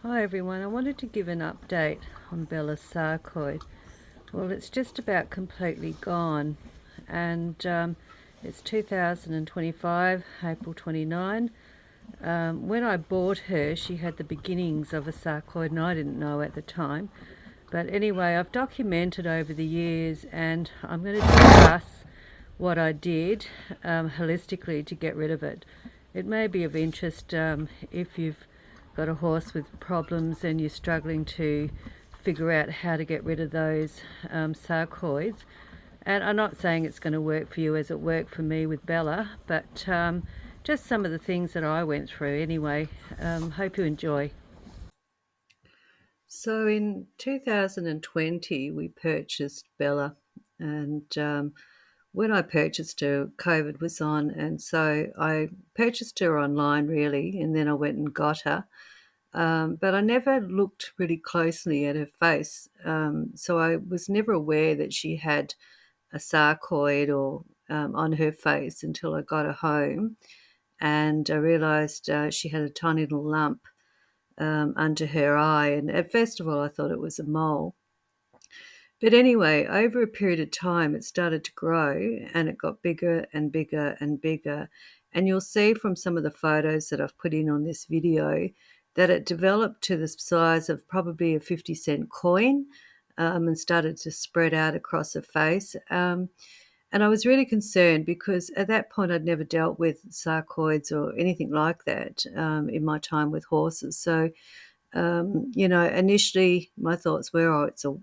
Hi everyone, I wanted to give an update on Bella's Sarcoid. Well, it's just about completely gone, and it's 2025, April 29. When I bought her, she had the beginnings of a sarcoid, and I didn't know at the time. But anyway, I've documented over the years, and I'm going to discuss what I did holistically to get rid of it. It may be of interest if you've got a horse with problems and you're struggling to figure out how to get rid of those sarcoids. And I'm not saying it's going to work for you as it worked for me with Bella, but just some of the things that I went through anyway. Hope you enjoy. So in 2020, we purchased Bella, and when I purchased her, COVID was on, and so I purchased her online really, and then I went and got her. But I never looked really closely at her face, so I was never aware that she had a sarcoid or on her face until I got her home, and I realised she had a tiny little lump under her eye. And at first of all, I thought it was a mole. But anyway, over a period of time, it started to grow and it got bigger and bigger and bigger. And you'll see from some of the photos that I've put in on this video that it developed to the size of probably a 50-cent coin, and started to spread out across her face. And I was really concerned because at that point I'd never dealt with sarcoids or anything like that in my time with horses. So initially my thoughts were, oh, it's a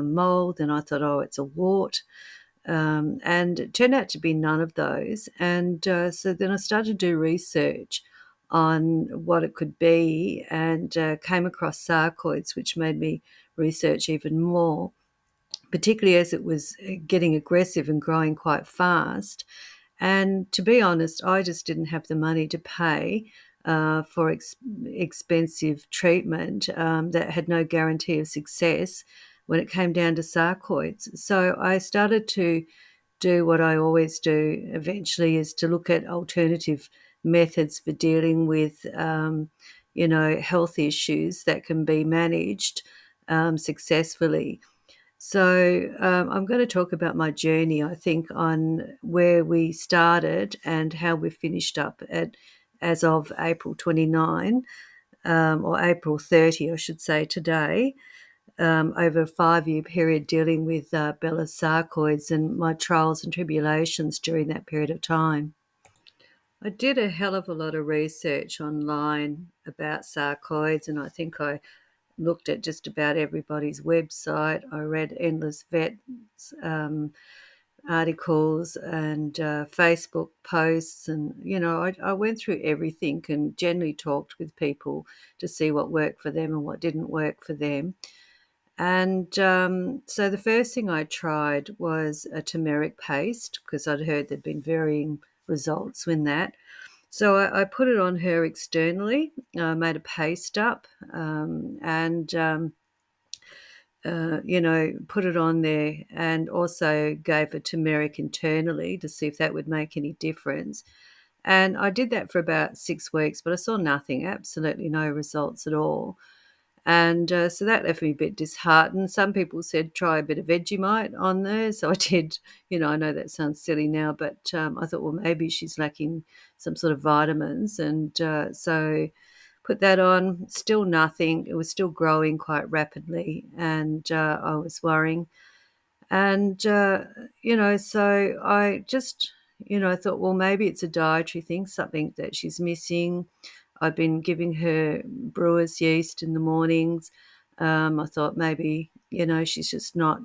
mold, and I thought, oh, it's a wart. And it turned out to be none of those. And so then I started to do research on what it could be, and came across sarcoids, which made me research even more, particularly as it was getting aggressive and growing quite fast. And to be honest, I just didn't have the money to pay for expensive treatment that had no guarantee of success when it came down to sarcoids. So I started to do what I always do eventually, is to look at alternative methods for dealing with, health issues that can be managed successfully. So I'm going to talk about my journey, I think, on where we started and how we finished up at as of April 29, or April 30, I should say, today, over a 5-year period dealing with Bella's sarcoids and my trials and tribulations during that period of time. I did a hell of a lot of research online about sarcoids, and I think I looked at just about everybody's website. I read endless vets articles and Facebook posts, and I went through everything and generally talked with people to see what worked for them and what didn't work for them. And so the first thing I tried was a turmeric paste, because I'd heard there'd been varying results in that. So I put it on her externally. I made a paste up, and put it on there, and also gave a turmeric internally to see if that would make any difference. And I did that for about 6 weeks, but I saw nothing, absolutely no results at all. And so that left me a bit disheartened. Some people said try a bit of Vegemite on there. So I did. I know that sounds silly now, but I thought, well, maybe she's lacking some sort of vitamins. And so put that on, still nothing. It was still growing quite rapidly, and I was worrying. And, so I just, thought, well, maybe it's a dietary thing, something that she's missing. I've been giving her brewer's yeast in the mornings. I thought maybe, she's just not,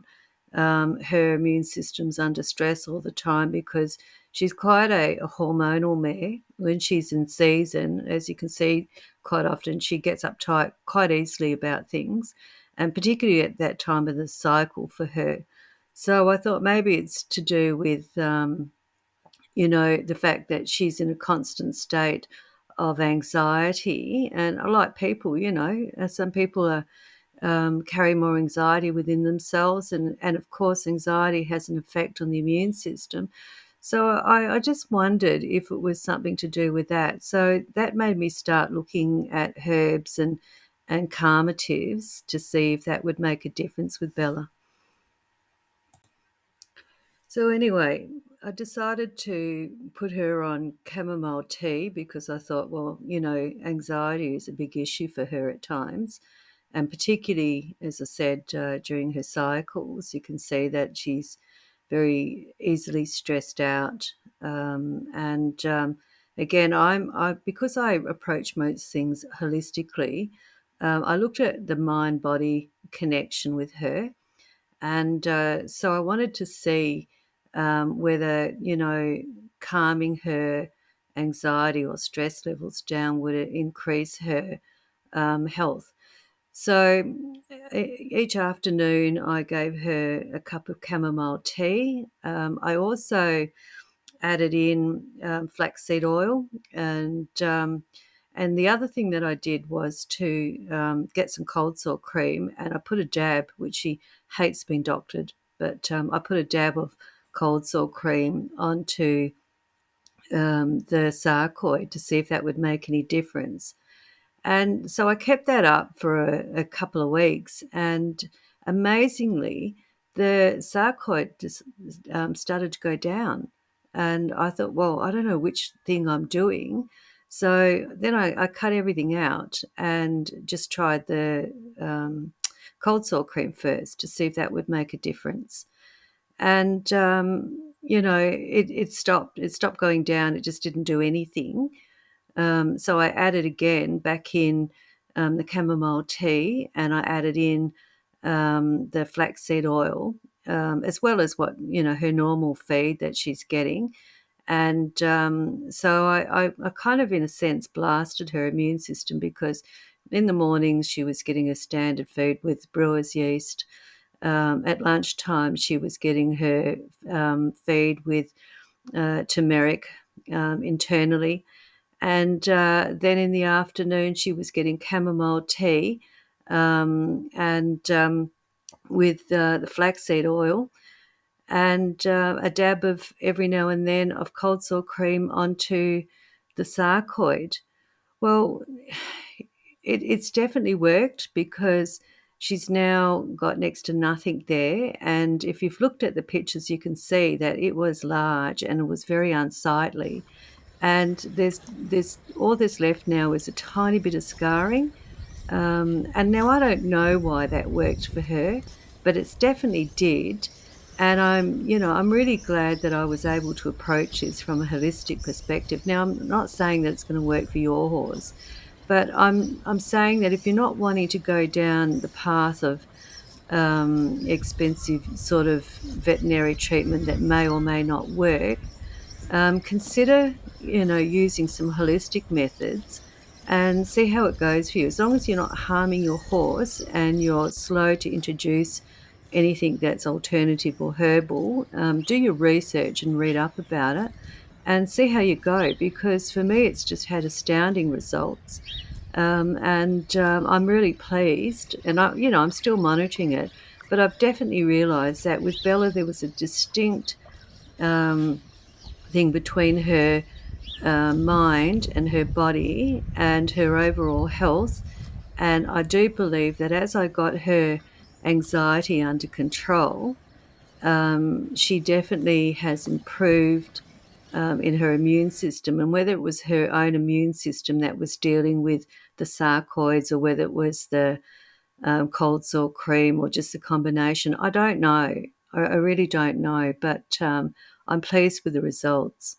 her immune system's under stress all the time, because she's quite a hormonal mare. When she's in season, as you can see, quite often she gets uptight quite easily about things, and particularly at that time of the cycle for her. So I thought maybe it's to do with, the fact that she's in a constant state of anxiety. And like people, some people carry more anxiety within themselves, and of course, anxiety has an effect on the immune system. So I just wondered if it was something to do with that. So that made me start looking at herbs and and calmatives to see if that would make a difference with Bella. So anyway, I decided to put her on chamomile tea because I thought, well, anxiety is a big issue for her at times. And particularly, as I said, during her cycles, you can see that she's very easily stressed out. And again, because I approach most things holistically, I looked at the mind body connection with her, and so I wanted to see whether, calming her anxiety or stress levels down would it increase her health. So each afternoon, I gave her a cup of chamomile tea. I also added in flaxseed oil, and the other thing that I did was to get some cold sore cream, and I put a dab, which she hates being doctored, but I put a dab of cold sore cream onto the sarcoid to see if that would make any difference. And so I kept that up for a couple of weeks, and amazingly, the sarcoid just started to go down. And I thought, well, I don't know which thing I'm doing. So then I cut everything out and just tried the cold sore cream first to see if that would make a difference. And it stopped. It stopped going down. It just didn't do anything. So I added again back in the chamomile tea, and I added in the flaxseed oil, as well as what her normal feed that she's getting. And so I kind of, in a sense, blasted her immune system because in the mornings she was getting a standard feed with brewer's yeast. At lunchtime, she was getting her feed with turmeric internally. And then in the afternoon, she was getting chamomile tea and with the flaxseed oil and a dab of every now and then of cold sore cream onto the sarcoid. Well, it's definitely worked because she's now got next to nothing there. And if you've looked at the pictures, you can see that it was large and it was very unsightly. And there's all that's left now is a tiny bit of scarring. And now I don't know why that worked for her, but it's definitely did. And I'm really glad that I was able to approach this from a holistic perspective. Now, I'm not saying that it's going to work for your horse, but I'm saying that if you're not wanting to go down the path of expensive sort of veterinary treatment that may or may not work, consider, using some holistic methods and see how it goes for you. As long as you're not harming your horse and you're slow to introduce anything that's alternative or herbal, do your research and read up about it and see how you go. Because for me, it's just had astounding results. And I'm really pleased, and I'm still monitoring it. But I've definitely realised that with Bella, there was a distinct thing between her mind and her body and her overall health. And I do believe that as I got her anxiety under control, she definitely has improved in her immune system. And whether it was her own immune system that was dealing with the sarcoids or whether it was the cold sore cream or just a combination, I don't know. I really don't know. But I'm pleased with the results.